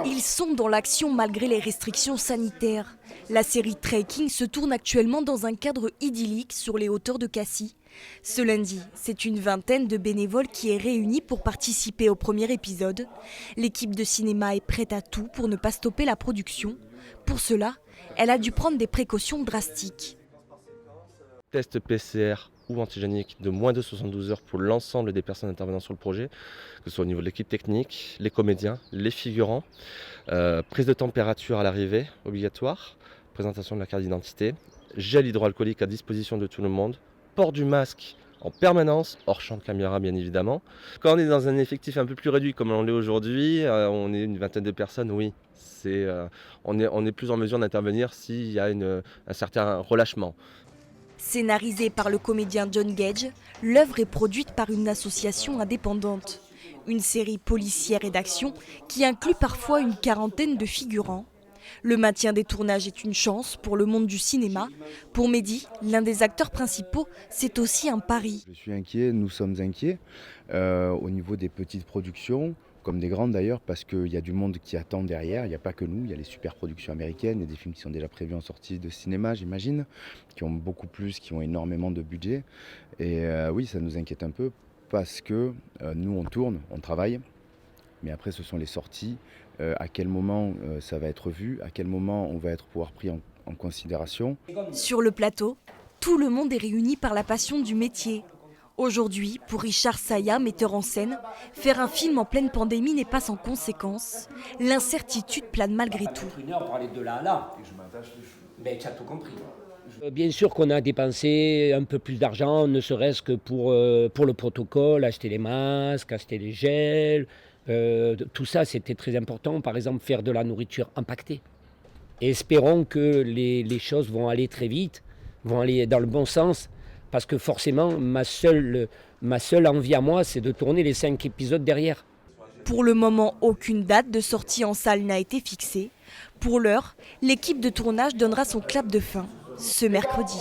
Ils sont dans l'action malgré les restrictions sanitaires. La série Trekking se tourne actuellement dans un cadre idyllique sur les hauteurs de Cassis. Ce lundi, c'est une vingtaine de bénévoles qui est réunie pour participer au premier épisode. L'équipe de cinéma est prête à tout pour ne pas stopper la production. Pour cela, elle a dû prendre des précautions drastiques. Test PCR ou antigénique de moins de 72 heures pour l'ensemble des personnes intervenant sur le projet, que ce soit au niveau de l'équipe technique, les comédiens, les figurants. Prise de température à l'arrivée, obligatoire. Présentation de la carte d'identité. Gel hydroalcoolique à disposition de tout le monde. Port du masque en permanence, hors champ de caméra bien évidemment. Quand on est dans un effectif un peu plus réduit comme on l'est aujourd'hui, on est une vingtaine de personnes, oui. On est plus en mesure d'intervenir s'il y a un certain relâchement. Scénarisée par le comédien John Gage, l'œuvre est produite par une association indépendante. Une série policière et d'action qui inclut parfois une quarantaine de figurants. Le maintien des tournages est une chance pour le monde du cinéma. Pour Mehdi, l'un des acteurs principaux, c'est aussi un pari. Je suis inquiet, nous sommes inquiets au niveau des petites productions, comme des grandes d'ailleurs, parce qu'il y a du monde qui attend derrière. Il n'y a pas que nous, il y a les super productions américaines, il y a des films qui sont déjà prévus en sortie de cinéma, j'imagine, qui ont beaucoup plus, qui ont énormément de budget. Et oui, ça nous inquiète un peu parce que nous, on tourne, on travaille, mais après, ce sont les sorties. À quel moment ça va être vu, à quel moment on va être pouvoir pris en considération. Sur le plateau, tout le monde est réuni par la passion du métier. Aujourd'hui, pour Richard Saya, metteur en scène, faire un film en pleine pandémie n'est pas sans conséquences. L'incertitude plane malgré tout. Une heure pour aller de là à là. Mais tu as tout compris. Bien sûr qu'on a dépensé un peu plus d'argent, ne serait-ce que pour le protocole, acheter les masques, acheter les gels. Tout ça, c'était très important. Par exemple, faire de la nourriture impactée. Et espérons que les choses vont aller très vite, vont aller dans le bon sens. Parce que forcément, ma seule envie à moi, c'est de tourner les 5 épisodes derrière. Pour le moment, aucune date de sortie en salle n'a été fixée. Pour l'heure, l'équipe de tournage donnera son clap de fin ce mercredi.